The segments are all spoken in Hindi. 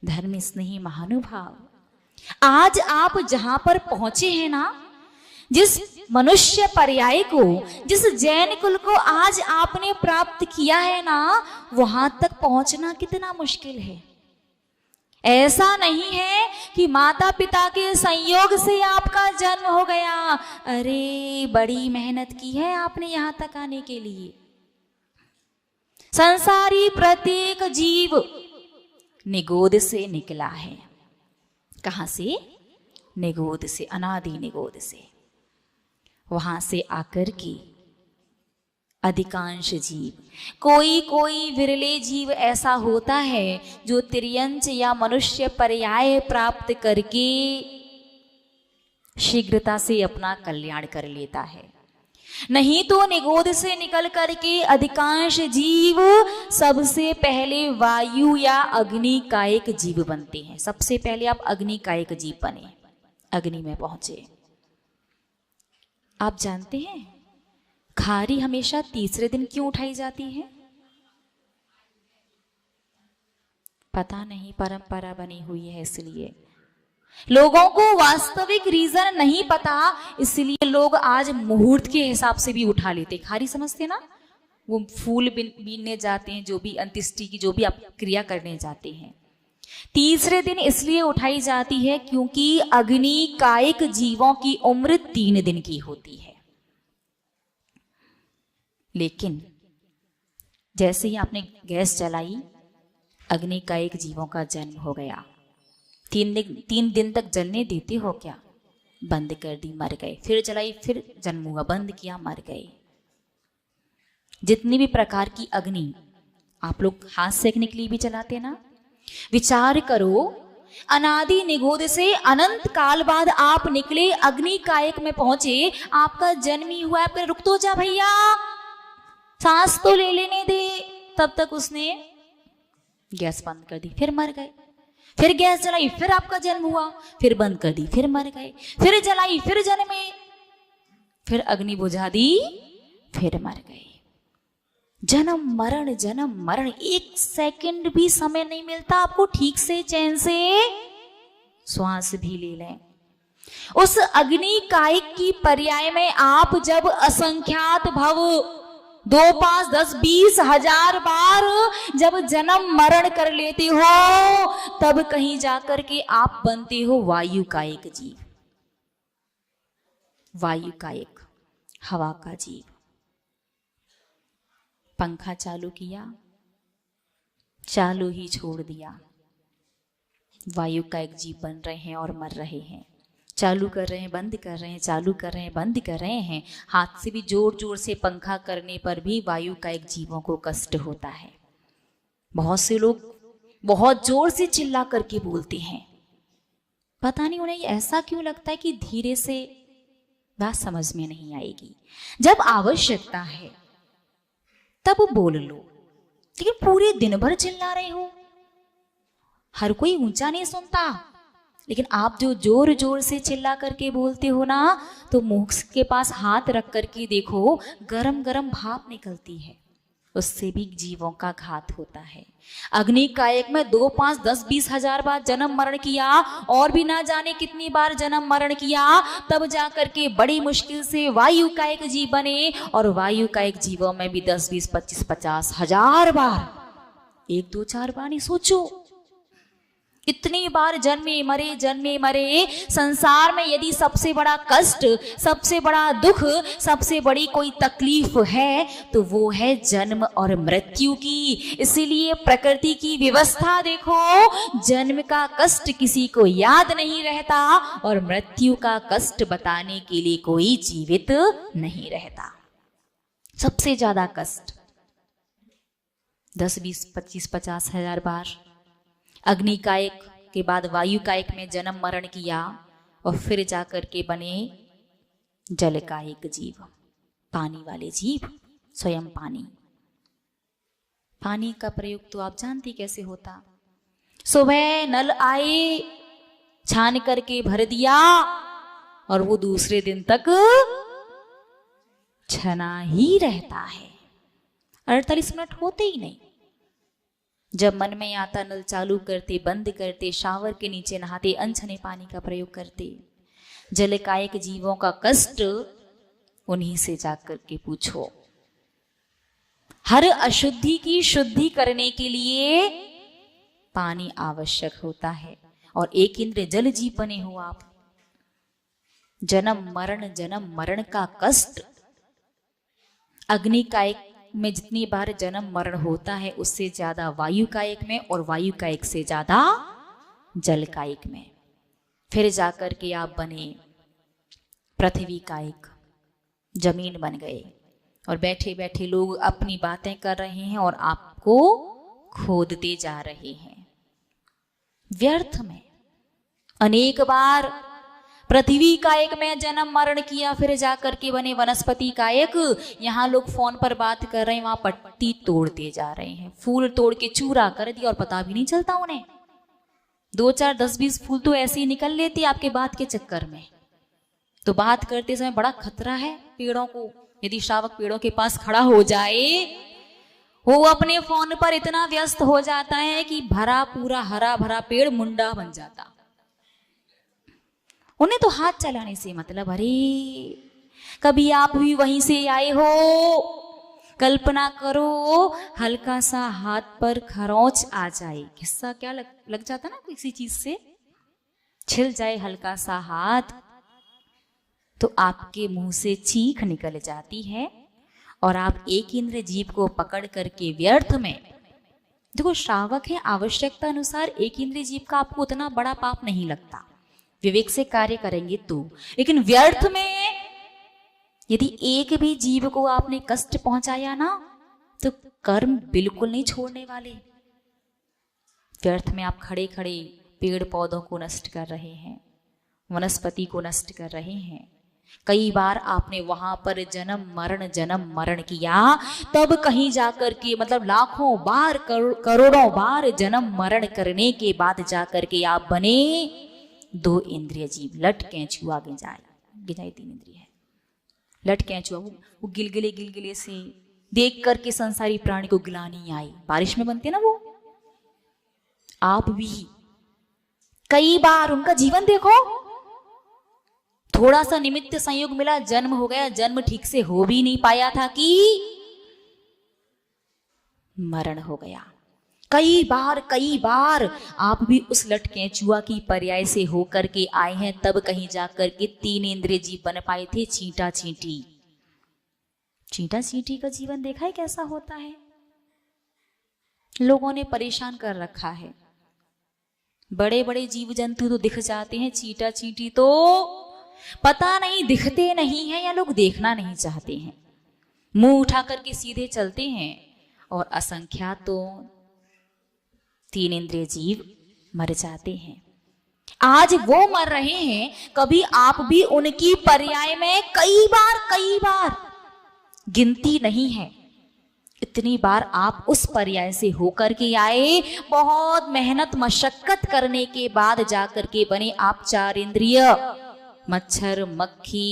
धर्म स्नेही महानुभाव, आज आप जहां पर पहुंचे हैं ना, जिस मनुष्य पर्याय को, जिस जैन कुल को आज आपने प्राप्त किया है ना, वहां तक पहुंचना कितना मुश्किल है। ऐसा नहीं है कि माता पिता के संयोग से आपका जन्म हो गया, अरे बड़ी मेहनत की है आपने यहां तक आने के लिए। संसारी प्रत्येक जीव निगोद से निकला है। कहां से? निगोद से, अनादि निगोद से। वहां से आकर के अधिकांश जीव, कोई कोई विरले जीव ऐसा होता है जो तिर्यंच या मनुष्य पर्याय प्राप्त करके शीघ्रता से अपना कल्याण कर लेता है, नहीं तो निगोद से निकल करके अधिकांश जीव सबसे पहले वायु या अग्नि का एक जीव बनते हैं। सबसे पहले आप अग्नि का एक जीव बने, अग्नि में पहुंचे। आप जानते हैं खारी हमेशा तीसरे दिन क्यों उठाई जाती है? पता नहीं, परंपरा बनी हुई है इसलिए। लोगों को वास्तविक रीजन नहीं पता, इसलिए लोग आज मुहूर्त के हिसाब से भी उठा लेते। खारी समझते ना, वो फूल बीनने जाते हैं, जो भी अंत्येष्टि की जो भी आप क्रिया करने जाते हैं, तीसरे दिन इसलिए उठाई जाती है क्योंकि अग्नि कायिक जीवों की उम्र 3 दिन की होती है। लेकिन जैसे ही आपने गैस जलाई, अग्नि कायिक जीवों का जन्म हो गया। 3 दिन तक जलने देते हो क्या? बंद कर दी, मर गए। फिर जलाई, फिर जन्म हुआ, बंद किया, मर गए। जितनी भी प्रकार की अग्नि आप लोग हाथ सेकने के लिए भी जलाते ना, विचार करो, अनादि निगोद से अनंत काल बाद आप निकले, अग्नि कायक में पहुंचे, आपका जन्म ही हुआ। आप रुक तो जा भैया, सांस तो ले लेने दे। तब तक उसने गैस बंद कर दी, फिर मर गए। फिर गैस जलाई, फिर आपका जन्म हुआ, फिर बंद कर दी, फिर मर गए। फिर जलाई, फिर जन्मे, फिर अग्नि बुझा दी, फिर मर गए। जन्म मरण, एक सेकंड भी समय नहीं मिलता आपको ठीक से चैन से श्वास भी ले लें। उस अग्नि कायिक की पर्याय में आप जब असंख्यात भव 2, 5, 10, 20 हजार बार जब जन्म मरण कर लेते हो, तब कहीं जाकर के आप बनते हो वायु कायिक जीव। वायु कायिक, हवा का जीव। पंखा चालू किया, चालू ही छोड़ दिया, वायु का एक जीव बन रहे हैं और मर रहे हैं। चालू कर रहे हैं, बंद कर रहे हैं, चालू कर रहे हैं, बंद कर रहे हैं। हाथ से भी जोर जोर से पंखा करने पर भी वायु का एक जीवों को कष्ट होता है। बहुत से लोग बहुत जोर से चिल्ला करके बोलते हैं, पता नहीं उन्हें ऐसा क्यों लगता है कि धीरे से बात समझ में नहीं आएगी। जब आवश्यकता है तब बोल लो, लेकिन पूरे दिन भर चिल्ला रहे हो। हर कोई ऊंचा नहीं सुनता, लेकिन आप जो जोर जोर से चिल्ला करके बोलते हो ना, तो मुंह के पास हाथ रख करके देखो, गरम गरम भाप निकलती है, उससे भी जीवों का घात होता है। अग्नि कायक में 2, 5, 10, 20 हजार बार जन्म मरण किया, और भी ना जाने कितनी बार जन्म मरण किया, तब जा करके बड़ी मुश्किल से वायु कायक जीव बने। और वायु कायक जीवों में भी 10, 20, 25, 50 हजार बार, 1, 2, 4 बार नहीं, सोचो इतनी बार जन्मे मरे। संसार में यदि सबसे बड़ा कष्ट, सबसे बड़ा दुख, सबसे बड़ी कोई तकलीफ है तो वो है जन्म और मृत्यु की। इसीलिए प्रकृति की व्यवस्था देखो, जन्म का कष्ट किसी को याद नहीं रहता और मृत्यु का कष्ट बताने के लिए कोई जीवित नहीं रहता। सबसे ज्यादा कष्ट 10, 20, 25, 50 हजार बार अग्नि कायक के बाद वायु कायक में जन्म मरण किया, और फिर जाकर के बने जल कायक जीव, पानी वाले जीव, स्वयं पानी। पानी का प्रयोग तो आप जानती कैसे होता। सुबह नल आए, छान करके भर दिया, और वो दूसरे दिन तक छना ही रहता है, 48 मिनट होते ही नहीं। जब मन में आता नल चालू करते, बंद करते, शावर के नीचे नहाते, अनछने पानी का प्रयोग करते। जल कायक जीवों का कष्ट उन्हीं से जाकर के पूछो। हर अशुद्धि की शुद्धि करने के लिए पानी आवश्यक होता है। और एक इंद्र जल जीव बने हो आप। जन्म मरण का कष्ट अग्नि कायक में जितनी बार जन्म मरण होता है उससे ज्यादा वायु कायक में, और वायु कायक से ज्यादा जल कायक में। फिर जाकर के आप बने पृथ्वी कायक, जमीन बन गए। और बैठे बैठे लोग अपनी बातें कर रहे हैं और आपको खोदते जा रहे हैं व्यर्थ में। अनेक बार पृथ्वी कायक में जन्म मरण किया, फिर जाकर के बने वनस्पति कायक। यहाँ लोग फोन पर बात कर रहे हैं, वहां पत्ती तोड़ते जा रहे हैं, फूल तोड़ के चूरा कर दिया और पता भी नहीं चलता उन्हें। 2 4 10 20 फूल तो ऐसे ही निकल लेते आपके बात के चक्कर में। तो बात करते समय बड़ा खतरा है पेड़ों को। यदि शावक पेड़ों के पास खड़ा हो जाए, वो अपने फोन पर इतना व्यस्त हो जाता है कि भरा पूरा हरा भरा पेड़ मुंडा बन जाता। उन्हें तो हाथ चलाने से मतलब। अरे कभी आप भी वहीं से आए हो, कल्पना करो हल्का सा हाथ पर खरोंच आ जाए, किस्सा क्या लग जाता ना किसी चीज से, छिल जाए हल्का सा हाथ, तो आपके मुंह से चीख निकल जाती है और आप एक इंद्र जीव को पकड़ करके व्यर्थ में। देखो श्रावक है, आवश्यकता अनुसार एक इंद्र जीव का आपको उतना बड़ा पाप नहीं लगता, विवेक से कार्य करेंगे तो। लेकिन व्यर्थ में यदि एक भी जीव को आपने कष्ट पहुंचाया ना, तो कर्म बिल्कुल नहीं छोड़ने वाले। व्यर्थ में आप खड़े खड़े पेड़ पौधों को नष्ट कर रहे हैं, वनस्पति को नष्ट कर रहे हैं। कई बार आपने वहां पर जन्म मरण किया, तब कहीं जाकर के मतलब लाखों बार करोड़ों बार जन्म मरण करने के बाद जाकर के आप बने 2 इंद्रिय जीव। लट कैंचुआ गिजाए 3 इंद्रिय है। लट कैंचुआ वो गिलगिले से देख करके संसारी प्राणी को गिलानी आई। बारिश में बनते ना वो। आप भी कई बार उनका जीवन देखो, थोड़ा सा निमित्त संयोग मिला, जन्म हो गया, जन्म ठीक से हो भी नहीं पाया था कि मरण हो गया। कई बार आप भी उस लटकेंचुआ की पर्याय से होकर के आए हैं, तब कहीं जाकर के 3 इंद्रिय जीव बन पाए थे। चींटा चींटी का जीवन देखा है कैसा होता है। लोगों ने परेशान कर रखा है। बड़े बड़े जीव जंतु तो दिख जाते हैं, चींटा चींटी तो पता नहीं दिखते नहीं है या लोग देखना नहीं चाहते हैं। मुंह उठा करके सीधे चलते हैं। और असंख्यात तो 3 इंद्रिय जीव मर जाते हैं। आज वो मर रहे हैं, कभी आप भी उनकी पर्याय में कई बार गिनती नहीं है, इतनी बार आप उस पर्याय से होकर के आए। बहुत मेहनत मशक्कत करने के बाद जाकर के बने आप 4 इंद्रिय, मच्छर मक्खी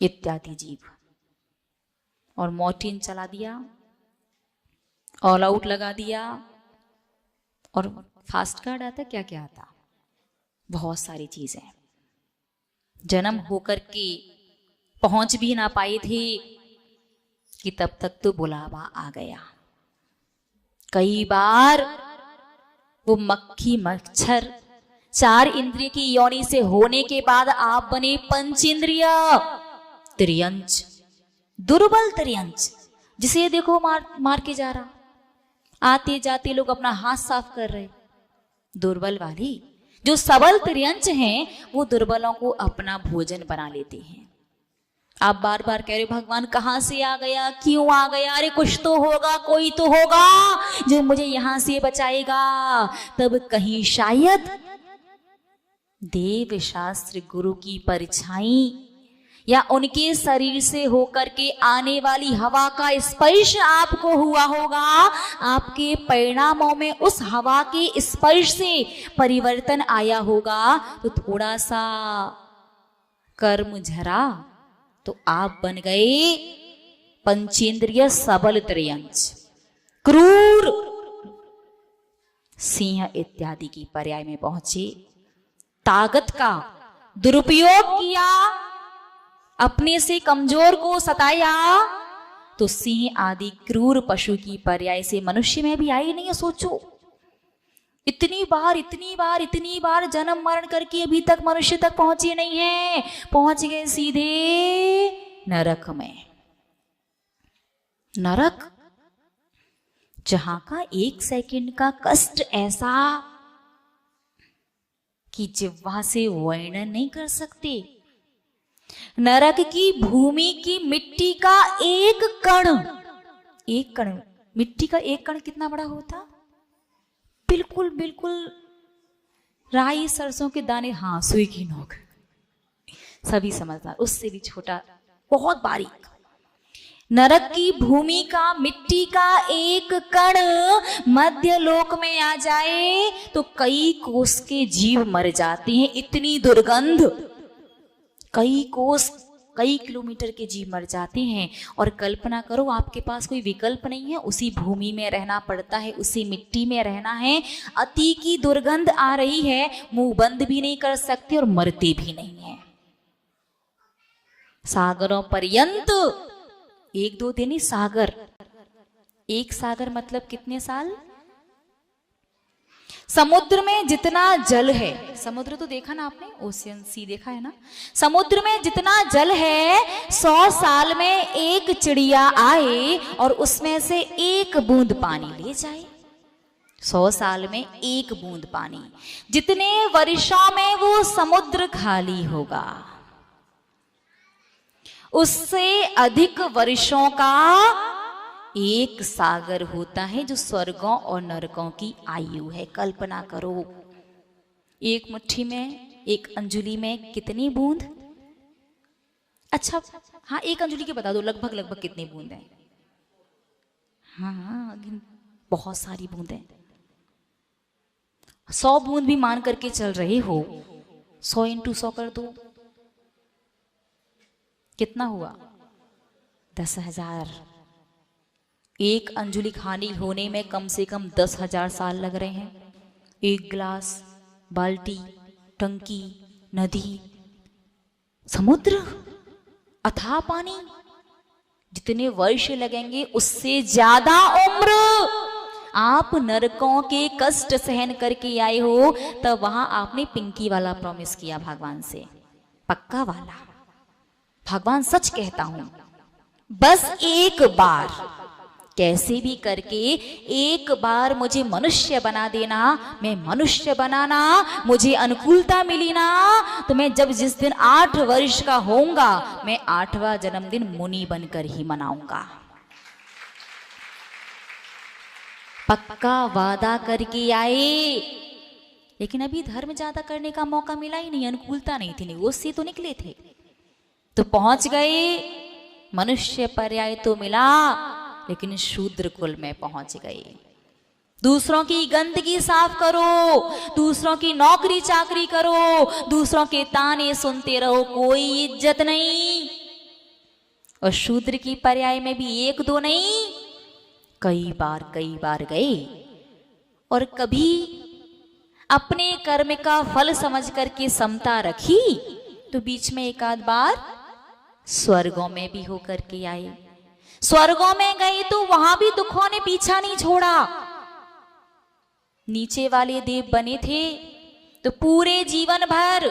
इत्यादि जीव। और मोर्टीन चला दिया, ऑल आउट लगा दिया, और फास्ट कार्ड आता, क्या क्या आता, बहुत सारी चीजें। जन्म होकर के पहुंच भी ना पाए थे कि तब तक तो बुलावा आ गया। कई बार वो मक्खी मच्छर 4 इंद्रिय की योनि से होने के बाद आप बने 5 इंद्रिय त्रियंच, दुर्बल त्रियंच, जिसे देखो मार के जा रहा। आते जाते लोग अपना हाथ साफ कर रहे। दुर्बल वाली जो सबल त्रियंच हैं, वो दुर्बलों को अपना भोजन बना लेते हैं। आप बार बार कह रहे भगवान कहां से आ गया, क्यों आ गया, अरे कुछ तो होगा, कोई तो होगा जो मुझे यहां से बचाएगा। तब कहीं शायद देव शास्त्र गुरु की परछाई या उनके शरीर से होकर के आने वाली हवा का स्पर्श आपको हुआ होगा। आपके परिणामों में उस हवा के स्पर्श से परिवर्तन आया होगा। तो थोड़ा सा कर्म झरा तो आप बन गए पंचेंद्रिय सबल त्रियंच, क्रूर सिंह इत्यादि की पर्याय में पहुंचे, ताकत का दुरुपयोग किया, अपने से कमजोर को सताया, तो सिंह आदि क्रूर पशु की पर्याय से मनुष्य में भी आई नहीं है। सोचो, इतनी बार जन्म मरण करके अभी तक मनुष्य तक पहुंचे नहीं है, पहुंच गए सीधे नरक में। नरक जहां का 1 सेकंड का कष्ट ऐसा कि जिह्वा से वर्णन नहीं कर सकते। नरक की भूमि की मिट्टी का एक कण, मिट्टी का एक कण कितना बड़ा होता? बिल्कुल राई सरसों के दाने, हाँ सुई की नोक, सभी समझदार, उससे भी छोटा, बहुत बारीक। नरक की भूमि का मिट्टी का एक कण मध्य लोक में आ जाए तो कई कोस के जीव मर जाते हैं। इतनी दुर्गंध, कई कोस, कई किलोमीटर के जीव मर जाते हैं। और कल्पना करो, आपके पास कोई विकल्प नहीं है, उसी भूमि में रहना पड़ता है, उसी मिट्टी में रहना है। अति की दुर्गंध आ रही है, मुंह बंद भी नहीं कर सकते और मरते भी नहीं है। सागरों पर्यंत, 1-2 दिन ही सागर, एक सागर मतलब कितने साल? समुद्र में जितना जल है, समुद्र तो देखा ना आपने, ओशियन सी देखा है ना, समुद्र में जितना जल है 100 साल में एक चिड़िया आए और उसमें से 1 बूंद पानी ले जाए। 100 साल में 1 बूंद पानी, जितने वर्षों में वो समुद्र खाली होगा, उससे अधिक वर्षों का एक सागर होता है जो स्वर्गों और नरकों की आयु है। कल्पना करो, एक मुट्ठी में, एक अंजुली में कितनी बूंद? अच्छा हाँ, एक अंजुली के बता दो लगभग कितनी बूंद है? हाँ, बहुत सारी बूंदें। 100 बूंद भी मान करके चल रहे हो, 100 × 100 कर दो, कितना हुआ? 10,000। एक अंजुली खाली होने में कम से कम 10,000 साल लग रहे हैं। एक गिलास, बाल्टी, टंकी, नदी, समुद्र, अथाह पानी, जितने वर्ष लगेंगे उससे ज्यादा उम्र आप नरकों के कष्ट सहन करके आए हो। तब वहां आपने पिंकी वाला प्रॉमिस किया भगवान से, पक्का वाला। भगवान सच कहता हूं, बस एक बार, कैसे भी करके एक बार मुझे मनुष्य बना देना। मैं मनुष्य बनाना, मुझे अनुकूलता मिली ना, तो मैं जब जिस दिन 8 वर्ष का होऊंगा, मैं 8वां जन्मदिन मुनि बनकर ही मनाऊंगा। पक्का वादा करके आए। लेकिन अभी धर्म ज्यादा करने का मौका मिला ही नहीं, अनुकूलता नहीं थी, वो से तो निकले थे, तो पहुंच गए। मनुष्य पर्याय तो मिला, लेकिन शूद्र कुल में पहुंच गए। दूसरों की गंदगी साफ करो, दूसरों की नौकरी चाकरी करो, दूसरों के ताने सुनते रहो, कोई इज्जत नहीं। और शूद्र की पर्याय में भी 1-2 नहीं, कई बार गए। और कभी अपने कर्म का फल समझ करके समता रखी तो बीच में 1-आध बार स्वर्गों में भी होकर के आए। स्वर्गों में गए तो वहां भी दुखों ने पीछा नहीं छोड़ा। नीचे वाले देव बने थे तो पूरे जीवन भर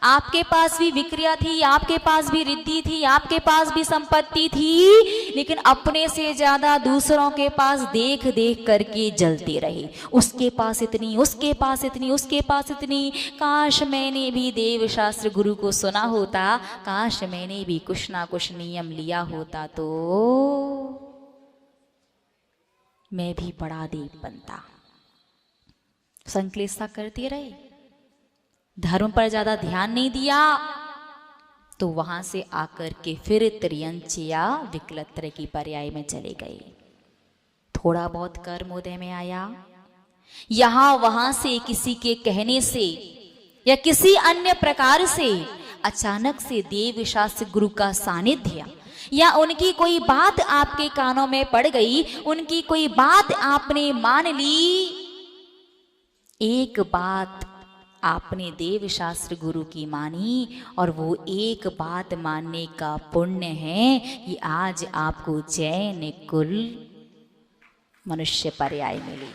आपके पास भी विक्रिया थी, आपके पास भी रिद्धि थी, आपके पास भी संपत्ति थी, लेकिन अपने से ज्यादा दूसरों के पास देख देख करके जलते रहे। उसके पास इतनी, उसके पास इतनी, उसके पास इतनी। काश मैंने भी देव शास्त्र गुरु को सुना होता, काश मैंने भी कुछ ना कुछ नियम लिया होता तो मैं भी बड़ा देव बनता। संक्लेशता करते रहे, धर्म पर ज्यादा ध्यान नहीं दिया, तो वहां से आकर के फिर त्रियंच या विकलत्र की पर्याय में चले गए। थोड़ा बहुत कर्मोदय में आया, यहां वहां से किसी के कहने से या किसी अन्य प्रकार से अचानक से देव शास्त्र गुरु का सानिध्य या उनकी कोई बात आपके कानों में पड़ गई, उनकी कोई बात आपने मान ली, एक बात आपने देव शास्त्र गुरु की मानी और वो एक बात मानने का पुण्य है कि आज आपको जैन कुल मनुष्य पर्याय मिली।